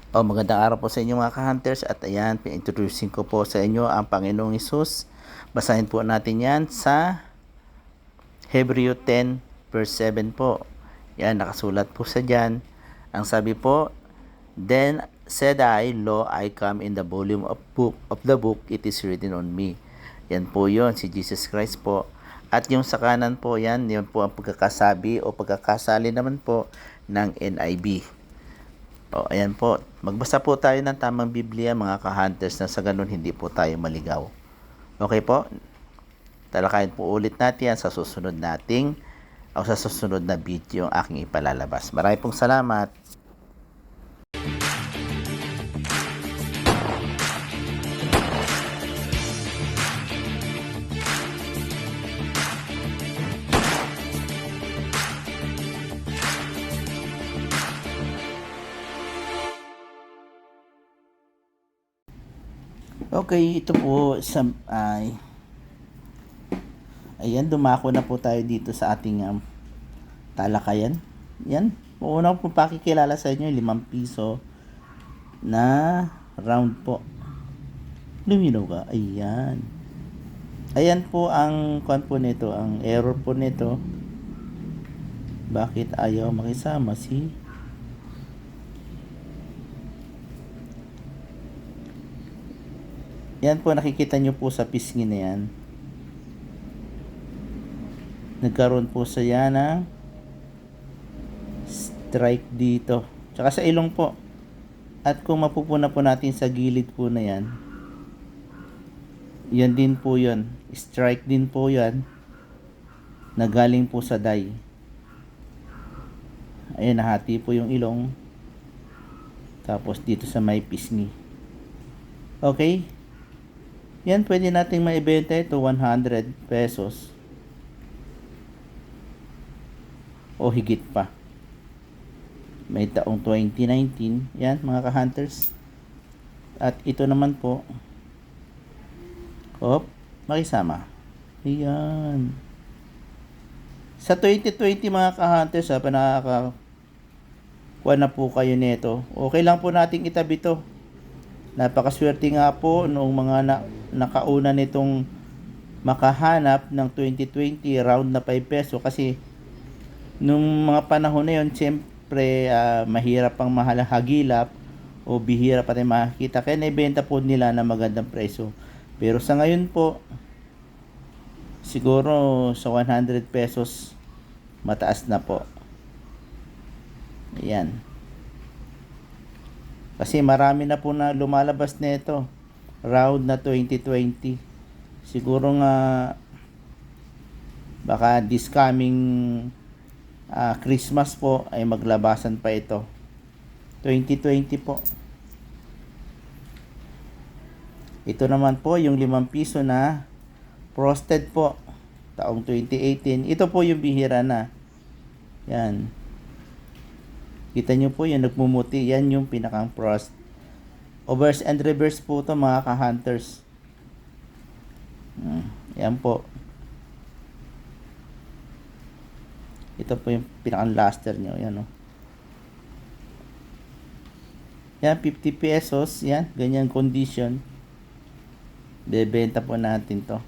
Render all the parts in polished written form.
Magandang araw po sa inyo mga ka-hunters, at ayan, pin-introducing ko po sa inyo ang Panginoong Hesus. Basahin po natin yan sa Hebreo 10 verse 7 po. Yan, nakasulat po sa dyan. Ang sabi po, "Then said I, Lo, I come in the volume of the book, it is written on me." Yan po yon, si Jesus Christ po. At yung sa kanan po, yan po ang pagkakasabi o pagkakasali naman po ng NIV. Ayan po. Magbasa po tayo ng tamang Biblia mga ka-hunters, na sa ganun hindi po tayo maligaw. Okay po? Talakayin po ulit natin yan sa susunod sa susunod na video ang aking ipalalabas. Maraming pong salamat. Okay, ito po ayan, dumako na po tayo dito sa ating talakayan. Yan, una po pakikilala sa inyo, 5 piso na round po. Luminaw ka, ayan. Ayan po ang nito, ang error po nito. Bakit ayaw makisama si yan po, nakikita nyo po sa pisngi na yan. Nagkaroon po sa yan ng strike dito. Tsaka sa ilong po. At kung mapupuna po natin sa gilid po na yan, yan din po yun. Strike din po yan. Nagaling po sa die. Ayan, nahati po yung ilong. Tapos dito sa may pisngi. Okay? Yan, pwede nating maibenta ito 100 pesos. O higit pa. May taong 2019. Yan, mga ka-hunters. At ito naman po. Makisama. Ayan. Sa 2020 mga ka-hunters, panakakuha na po kayo nito. Okay lang po nating itabi to. Napakaswerte nga po noong mga nakauna nitong makahanap ng 2020 round na 5 peso, kasi nung mga panahon na yun, siyempre mahirap pang hagilap o bihira pa tayo makikita, kaya naibenta po nila na magandang presyo. Pero sa ngayon po, siguro sa 100 pesos mataas na po. Ayan. Kasi marami na po na lumalabas nito round na 2020. Siguro nga baka this coming Christmas po ay maglabasan pa ito. 2020 po. Ito naman po yung 5 piso na frosted po. Taong 2018. Ito po yung bihira na. Yan. Kita nyo po yung nagmumuti. Yan yung pinakang frost. Overs and reverse po ito mga ka-hunters. Yan po. Ito po yung pinakang luster nyo. Yan o. Yan, 50 pesos. Yan, ganyan condition. Bebenta po natin to.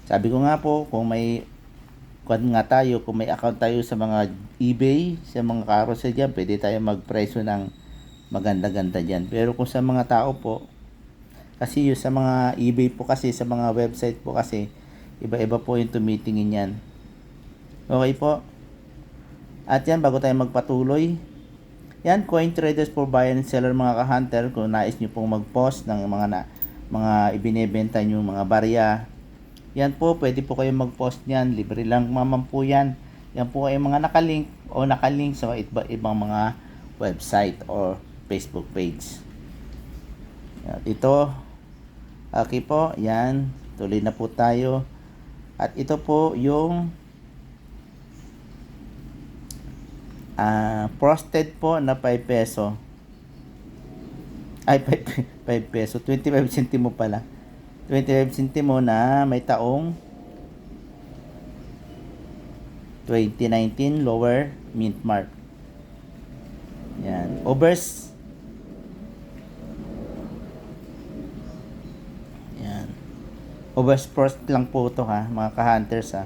Sabi ko nga po, kung may kung may account tayo sa mga eBay, sa mga carousel dyan, pwede tayo magpresyo ng maganda-ganda dyan. Pero kung sa mga tao po, kasi yung sa mga eBay po kasi, sa mga website po kasi, iba-iba po yung tumitingin yan. Okay po. At yan, bago tayo magpatuloy, yan, coin traders for buyer and seller mga ka-hunter. Kung nais nyo pong mag-post ng mga ibinebenta nyo, mga barya, yan po, pwede po kayong mag-post niyan. Libre lang naman po yan. Yan po ay mga nakalink sa ibang mga website or Facebook page. Yan, ito, okay po, yan, tuloy na po tayo. At ito po yung frosted po na 5 peso. Ay, 5 peso, 25 centimo pala. 25 centimo na may taong 2019 lower mint mark. Yan. Overs Oversport lang po ito ha, mga ka-hunters ha.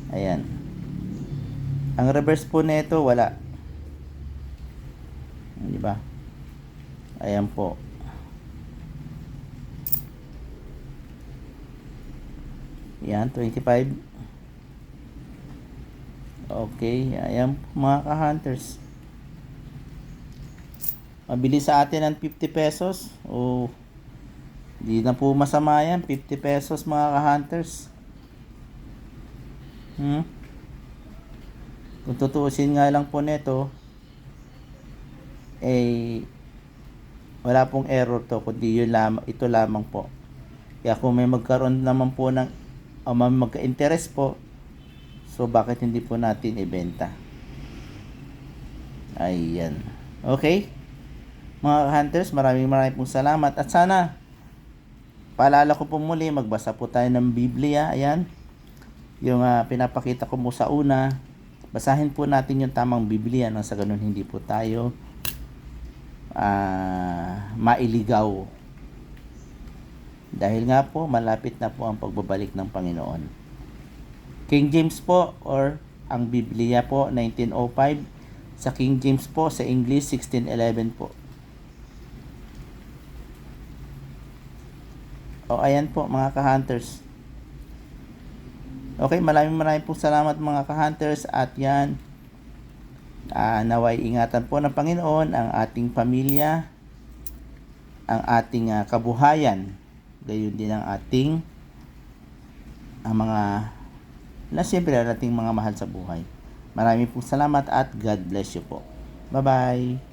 Ayan. Ang reverse po nito wala. Di ba? Ayan po. Yan, 25. Okay, ayan po mga ka-hunters. Mabili sa atin ng 50 pesos. Oh, di na po masama yan. 50 pesos mga ka-hunters. Kung tutuusin nga lang po nito, eh, wala pong error to, kundi yun lamang, ito lamang po. Kaya kung may magkaroon naman po ng magka-interest po, so bakit hindi po natin ibenta? Ayan. Okay? Mga hunters, maraming pong salamat. At sana, paalala ko po muli, magbasa po tayo ng Biblia. Ayan. Yung pinapakita ko mo sa una, basahin po natin yung tamang Biblia nang sa ganun hindi po tayo mailigaw. Dahil nga po, malapit na po ang pagbabalik ng Panginoon. King James po or ang Biblia po 1905, sa King James po sa English 1611 po. O ayan po mga ka-hunters. Okay, maraming pong salamat mga ka-hunters at yan, naway ingatan po ng Panginoon ang ating pamilya, ang ating kabuhayan, gayon din ang ating mga siyempre ang ating mga mahal sa buhay. Maraming pong salamat at God bless you po. Bye bye.